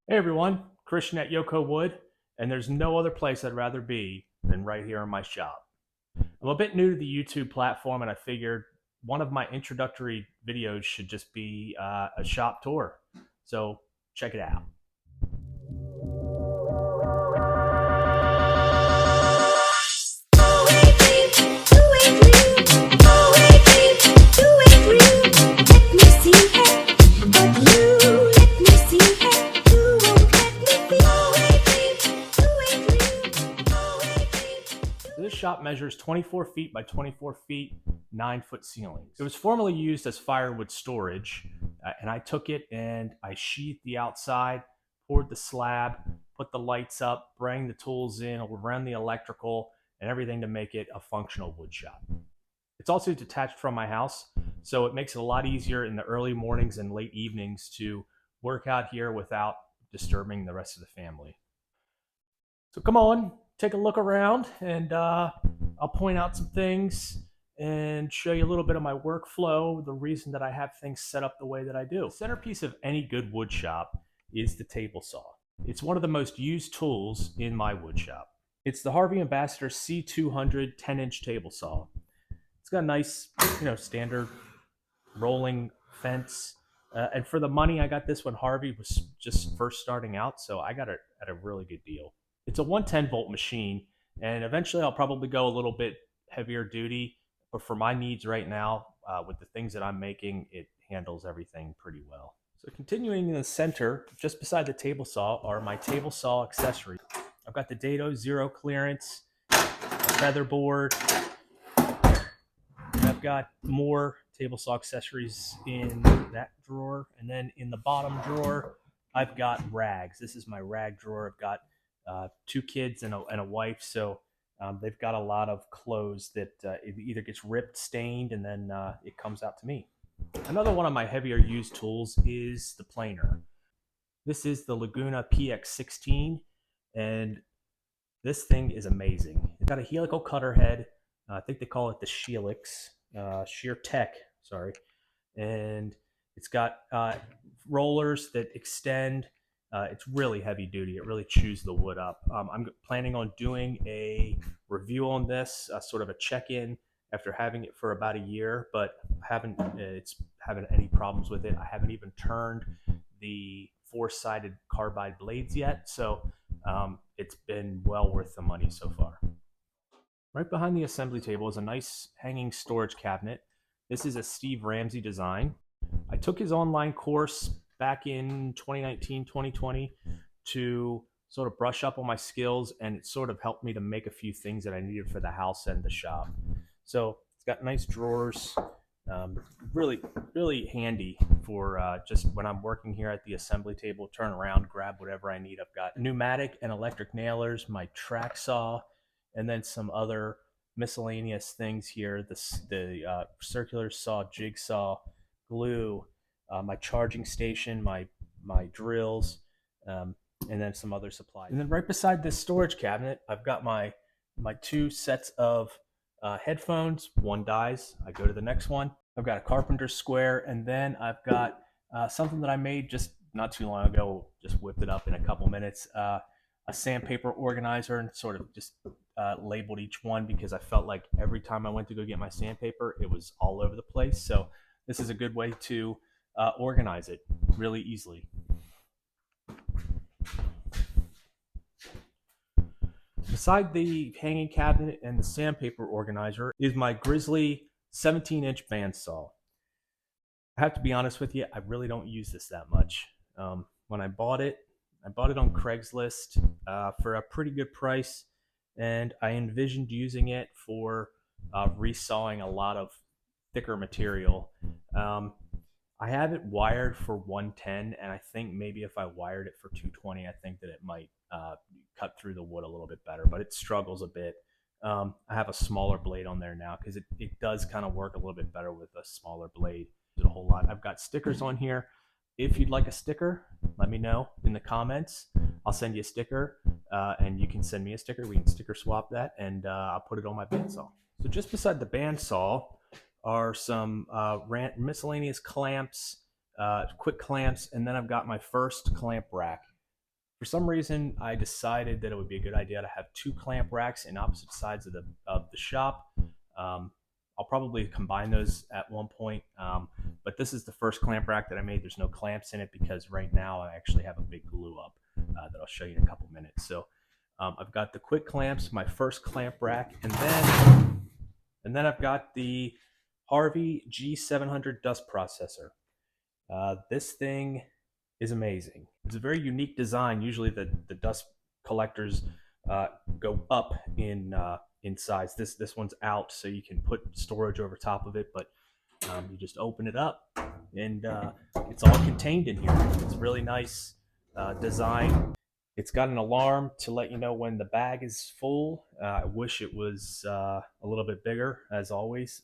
Hey everyone, Christian at YocoWood, and there's no other place I'd rather be than right here in my shop. I'm a bit new to the YouTube platform, and I figured one of my introductory videos should just be a shop tour. So check it out. This shop measures 24 feet by 24 feet, 9-foot ceilings. It was formerly used as firewood storage, and I took it and I sheathed the outside, poured the slab, put the lights up, bring the tools in, ran the electrical, and everything to make it a functional wood shop. It's also detached from my house, so it makes it a lot easier in the early mornings and late evenings to work out here without disturbing the rest of the family. So come on, take a look around, and I'll point out some things and show you a little bit of my workflow, the reason that I have things set up the way that I do. The centerpiece of any good wood shop is the table saw. It's one of the most used tools in my wood shop. It's the Harvey Ambassador C200 10-inch table saw. It's got a nice, standard rolling fence. And for the money, I got this when Harvey was just first starting out, so I got it at a really good deal. It's a 110-volt machine, and eventually I'll probably go a little bit heavier duty. But for my needs right now, with the things that I'm making, it handles everything pretty well. So continuing in the center, just beside the table saw, are my table saw accessories. I've got the Dado Zero clearance, a feather board. I've got more table saw accessories in that drawer, and then in the bottom drawer, I've got rags. This is my rag drawer. I've got two kids and a wife, so they've got a lot of clothes that it either gets ripped, stained, and then it comes out to me. Another one of my heavier used tools is the planer. This is the Laguna PX16, and this thing is amazing. It's got a helical cutter head. I think they call it the Sheelix, Sheer Tech, sorry. And it's got rollers that extend. It's really heavy duty. It really chews the wood up. I'm planning on doing a review on this, sort of a check-in after having it for about a year, but it's having any problems with it. I haven't even turned the four-sided carbide blades yet, so it's been well worth the money so far. Right behind the assembly table is a nice hanging storage cabinet. This is a Steve Ramsey design. I took his online course back in 2019, 2020 to sort of brush up on my skills, and it sort of helped me to make a few things that I needed for the house and the shop. So it's got nice drawers, really, really handy for just when I'm working here at the assembly table, turn around, grab whatever I need. I've got pneumatic and electric nailers, my track saw, and then some other miscellaneous things here. The circular saw, jigsaw, glue, my charging station, my drills, and then some other supplies. And then right beside this storage cabinet, I've got my two sets of headphones. One dies, I go to the next one. I've got a carpenter square, and then I've got something that I made just not too long ago. Just whipped it up in a couple minutes. A sandpaper organizer, and sort of just labeled each one because I felt like every time I went to go get my sandpaper, it was all over the place. So this is a good way to organize it really easily. Beside the hanging cabinet and the sandpaper organizer is my Grizzly 17-inch bandsaw. I have to be honest with you, I really don't use this that much. When I bought it on Craigslist for a pretty good price, and I envisioned using it for resawing a lot of thicker material. I have it wired for 110, and I think maybe if I wired it for 220, I think that it might cut through the wood a little bit better, but it struggles a bit. I have a smaller blade on there now because it does kind of work a little bit better with a smaller blade. A whole lot. I've got stickers on here. If you'd like a sticker, let me know in the comments. I'll send you a sticker, and you can send me a sticker. We can sticker swap that, and I'll put it on my bandsaw. So just beside the bandsaw are some miscellaneous clamps, quick clamps, and then I've got my first clamp rack. For some reason, I decided that it would be a good idea to have two clamp racks in opposite sides of the shop. Um, I'll probably combine those at one point, but this is the first clamp rack that I made. There's no clamps in it because right now I actually have a big glue up that I'll show you in a couple minutes. So I've got the quick clamps, my first clamp rack, and then I've got the Harvey G700 dust processor. This thing is amazing. It's a very unique design. Usually the dust collectors go up in size. This one's out, so you can put storage over top of it, but you just open it up, and it's all contained in here. It's a really nice design. It's got an alarm to let you know when the bag is full. I wish it was a little bit bigger, as always.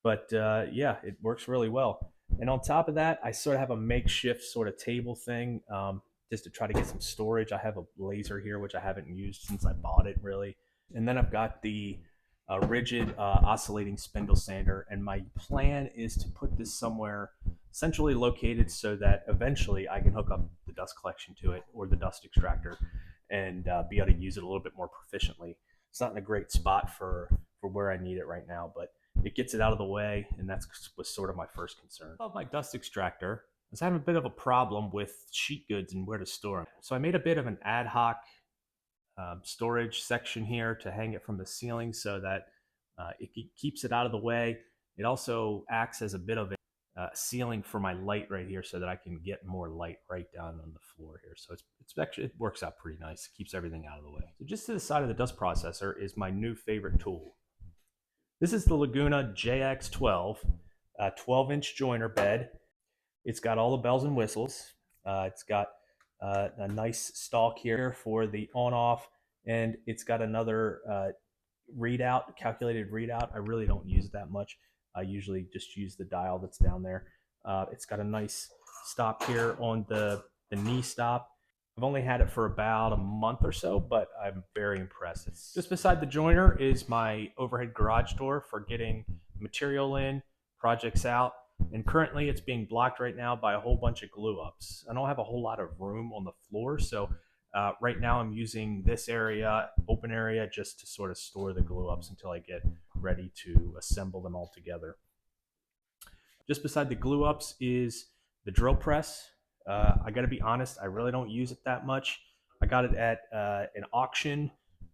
But yeah, it works really well. And on top of that, I sort of have a makeshift sort of table thing just to try to get some storage. I have a laser here, which I haven't used since I bought it, really. And then I've got the rigid oscillating spindle sander. And my plan is to put this somewhere centrally located so that eventually I can hook up the dust collection to it or the dust extractor and be able to use it a little bit more proficiently. It's not in a great spot for where I need it right now, but it gets it out of the way, and that was sort of my first concern. Of my dust extractor, I was having a bit of a problem with sheet goods and where to store them. So I made a bit of an ad hoc storage section here to hang it from the ceiling so that it keeps it out of the way. It also acts as a bit of a ceiling for my light right here so that I can get more light right down on the floor here. So it's actually, it works out pretty nice. It keeps everything out of the way. So just to the side of the dust processor is my new favorite tool. This is the Laguna JX12, 12-inch joiner bed. It's got all the bells and whistles. It's got a nice stalk here for the on-off, and it's got another readout, calculated readout. I really don't use it that much. I usually just use the dial that's down there. It's got a nice stop here on the knee stop. I've only had it for about a month or so, but I'm very impressed. Just beside the joiner is my overhead garage door for getting material in, projects out, and currently it's being blocked right now by a whole bunch of glue ups. I don't have a whole lot of room on the floor, so right now I'm using this area, open area, just to sort of store the glue ups until I get ready to assemble them all together. Just beside the glue ups is the drill press. I got to be honest, I really don't use it that much. I got it at an auction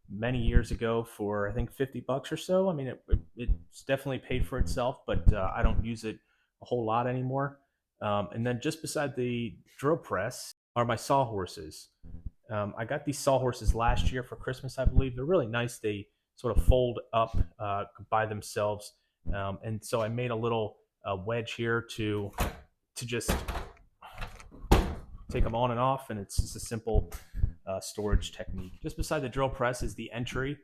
many years ago for I think $50 or so. I mean, it's definitely paid for itself, but I don't use it a whole lot anymore. And then just beside the drill press are my sawhorses. I got these sawhorses last year for Christmas, I believe. They're really nice. They sort of fold up by themselves, and so I made a little wedge here to just take them on and off, and it's just a simple storage technique. Just beside the drill press is the entry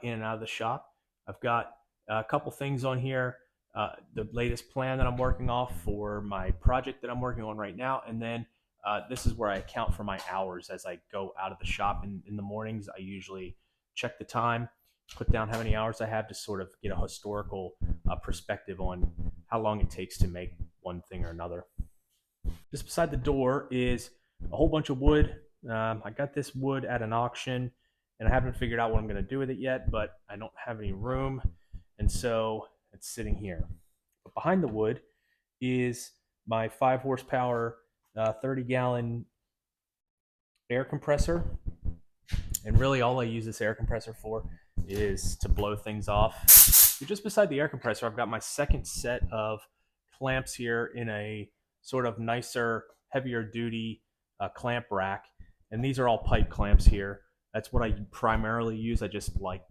in and out of the shop. I've got a couple things on here. The latest plan that I'm working off for my project that I'm working on right now, and then this is where I account for my hours as I go out of the shop in the mornings. I usually check the time, put down how many hours I have to sort of get a historical perspective on how long it takes to make one thing or another. Just beside the door is a whole bunch of wood. I got this wood at an auction, and I haven't figured out what I'm going to do with it yet, but I don't have any room, and so it's sitting here. But behind the wood is my 5 horsepower, 30-gallon air compressor. And really all I use this air compressor for is to blow things off. So just beside the air compressor, I've got my second set of clamps here in a sort of nicer, heavier duty clamp rack. And these are all pipe clamps here. That's what I primarily use. I just like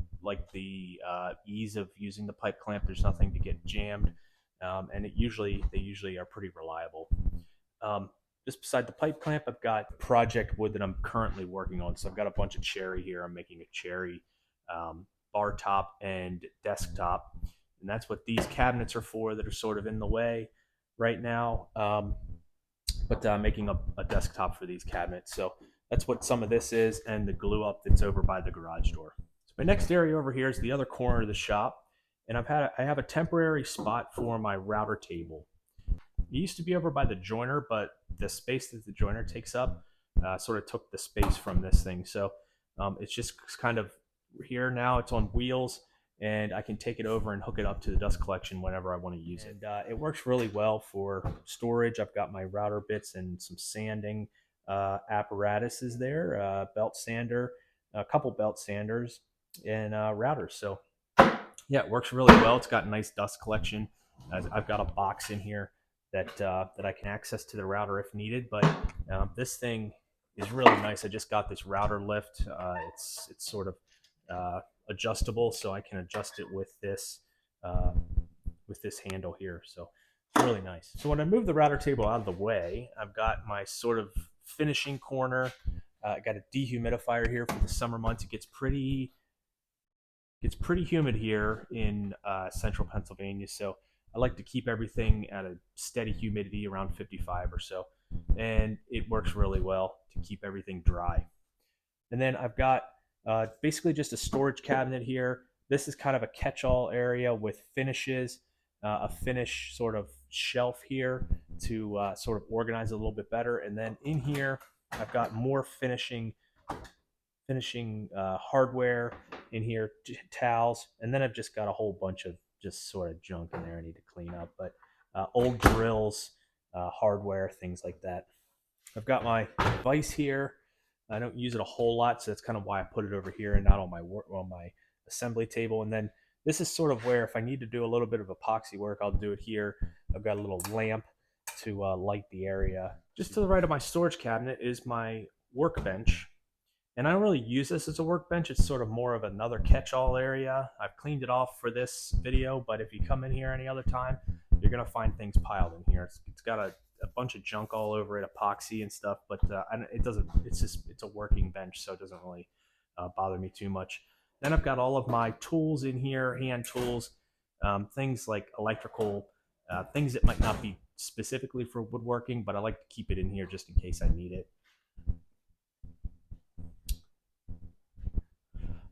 the ease of using the pipe clamp. There's nothing to get jammed. And they usually are pretty reliable. Just beside the pipe clamp, I've got project wood that I'm currently working on. So I've got a bunch of cherry here. I'm making a cherry bar top and desktop. And that's what these cabinets are for that are sort of in the way right now. But I'm making a desktop for these cabinets. So that's what some of this is, and the glue up that's over by the garage door. So my next area over here is the other corner of the shop. And I have a temporary spot for my router table. It used to be over by the joiner, but the space that the joiner takes up sort of took the space from this thing. So it's just kind of here now. It's on wheels, and I can take it over and hook it up to the dust collection whenever I want to use it. And it works really well for storage. I've got my router bits and some sanding apparatuses there, belt sander, a couple belt sanders, and routers. So yeah, it works really well. It's got a nice dust collection. I've got a box in here that I can access to the router if needed. But this thing is really nice. I just got this router lift. It's sort of adjustable, so I can adjust it uh, with this handle here. So it's really nice. So when I move the router table out of the way, I've got my sort of finishing corner. I got a dehumidifier here for the summer months. It gets pretty humid here in central Pennsylvania, so I like to keep everything at a steady humidity around 55 or so, and it works really well to keep everything dry. And then I've got basically just a storage cabinet here. This is kind of a catch-all area with finishes, a finish sort of shelf here to sort of organize it a little bit better. And then in here, I've got more finishing hardware in here, towels, and then I've just got a whole bunch of just sort of junk in there I need to clean up. But old drills, hardware, things like that. I've got my vise here. I don't use it a whole lot, so that's kind of why I put it over here and not on my assembly table. And then this is sort of where if I need to do a little bit of epoxy work, I'll do it here. I've got a little lamp to light the area. Just to the right of my storage cabinet is my workbench. And I don't really use this as a workbench. It's sort of more of another catch-all area. I've cleaned it off for this video, but if you come in here any other time, you're going to find things piled in here. It's got a bunch of junk all over it, epoxy and stuff, but it doesn't. It's a working bench, so it doesn't really bother me too much. Then I've got all of my tools in here, hand tools, things like electrical, things that might not be specifically for woodworking, but I like to keep it in here just in case I need it.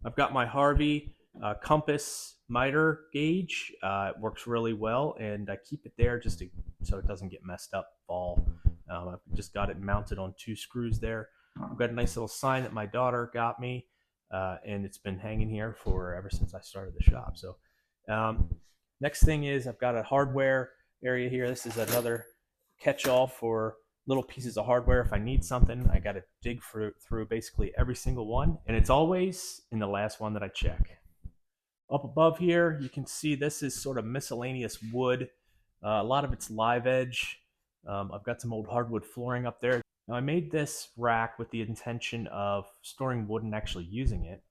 I've got my Harvey compass miter gauge. It works really well, and I keep it there just so it doesn't get messed up fall. I've just got it mounted on 2 screws there. I've got a nice little sign that my daughter got me, and it's been hanging here ever since I started the shop. So next thing is I've got a hardware area here. This is another catch-all for little pieces of hardware. If I need something, I got to dig through basically every single one, and it's always in the last one that I check. Up above here, you can see this is sort of miscellaneous wood. A lot of it's live edge. I've got some old hardwood flooring up there. Now I made this rack with the intention of storing wood and actually using it,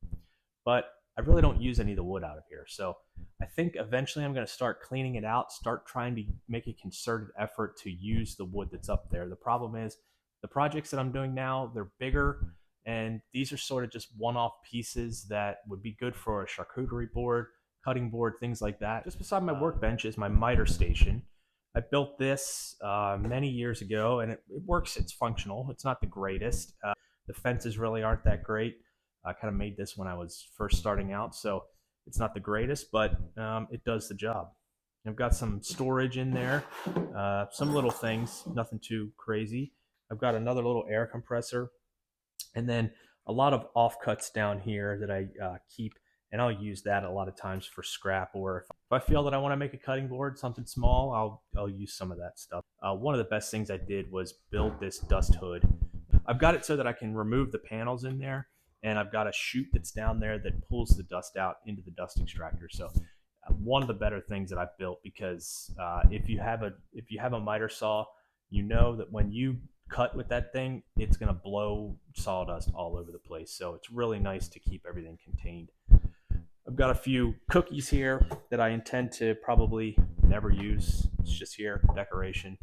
but I really don't use any of the wood out of here. So I think eventually I'm going to start cleaning it out, start trying to make a concerted effort to use the wood that's up there. The problem is the projects that I'm doing now, they're bigger, and these are sort of just one-off pieces that would be good for a charcuterie board, cutting board, things like that. Just beside my workbench is my miter station. I built this many years ago, and it works. It's functional. It's not the greatest. The fences really aren't that great. I kind of made this when I was first starting out, so it's not the greatest, but it does the job. I've got some storage in there, some little things, nothing too crazy. I've got another little air compressor, and then a lot of offcuts down here that I keep, and I'll use that a lot of times for scrap, or if I feel that I want to make a cutting board, something small, I'll use some of that stuff. One of the best things I did was build this dust hood. I've got it so that I can remove the panels in there, and I've got a chute that's down there that pulls the dust out into the dust extractor. So one of the better things that I've built, because if you have a miter saw, you know that when you cut with that thing, it's going to blow sawdust all over the place. So it's really nice to keep everything contained. I've got a few cookies here that I intend to probably never use. It's just here, decoration.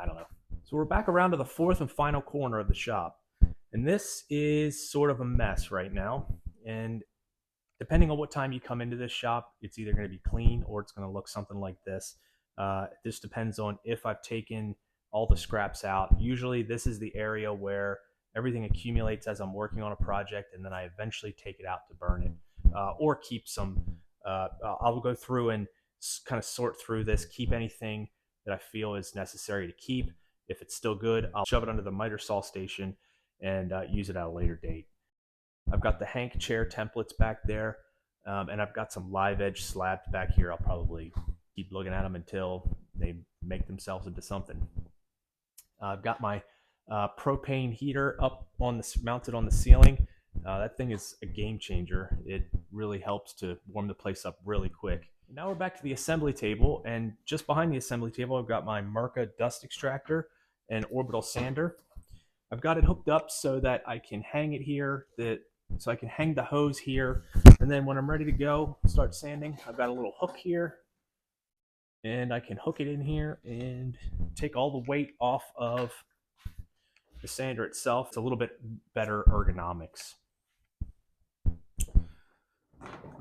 I don't know. So we're back around to the fourth and final corner of the shop. And this is sort of a mess right now. And depending on what time you come into this shop, it's either going to be clean or it's going to look something like this. This depends on if I've taken all the scraps out. Usually this is the area where everything accumulates as I'm working on a project, and then I eventually take it out to burn it, or keep some. I'll go through and kind of sort through this, keep anything that I feel is necessary to keep. If it's still good, I'll shove it under the miter saw station, and use it at a later date. I've got the Hank chair templates back there, and I've got some live edge slabs back here. I'll probably keep looking at them until they make themselves into something. I've got my propane heater up on the mounted on the ceiling. That thing is a game changer. It really helps to warm the place up really quick. Now we're back to the assembly table, and just behind the assembly table, I've got my Merca dust extractor and orbital sander. I've got it hooked up so that I can hang it here, so I can hang the hose here, and then when I'm ready to go, start sanding, I've got a little hook here, and I can hook it in here and take all the weight off of the sander itself. It's a little bit better ergonomics.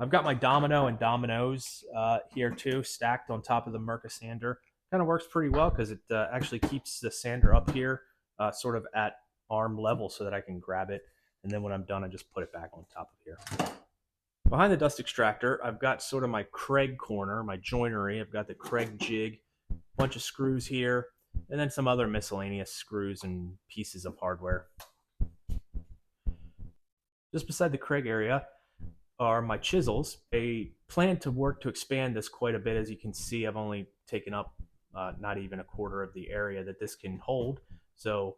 I've got my domino and dominoes here too, stacked on top of the Merca sander. Kind of works pretty well because it actually keeps the sander up here sort of at arm level so that I can grab it. And then when I'm done, I just put it back on top of here. Behind the dust extractor, I've got sort of my Craig corner, my joinery. I've got the Craig jig, a bunch of screws here, and then some other miscellaneous screws and pieces of hardware. Just beside the Craig area are my chisels. I plan to work to expand this quite a bit. As you can see, I've only taken up not even a quarter of the area that this can hold. So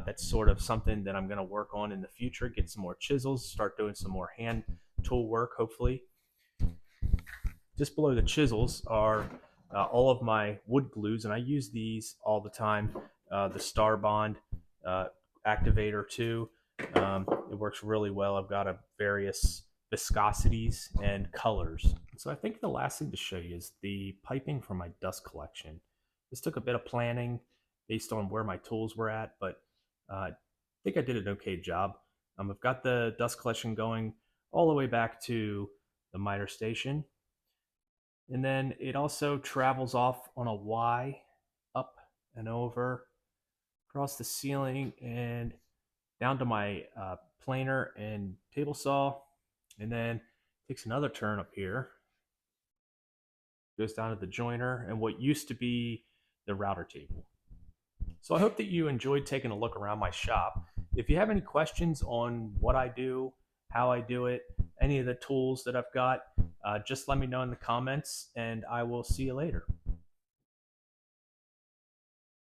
that's sort of something that I'm going to work on in the future, get some more chisels, start doing some more hand tool work, hopefully. Just below the chisels are all of my wood glues, and I use these all the time. The Star Bond activator too. It works really well. I've got a various viscosities and colors. So I think the last thing to show you is the piping for my dust collection. This took a bit of planning based on where my tools were at, but I think I did an okay job. I've got the dust collection going all the way back to the miter station. And then it also travels off on a Y up and over across the ceiling and down to my planer and table saw, and then takes another turn up here, goes down to the joiner and what used to be the router table. So I hope that you enjoyed taking a look around my shop. If you have any questions on what I do, how I do it, any of the tools that I've got, just let me know in the comments, and I will see you later.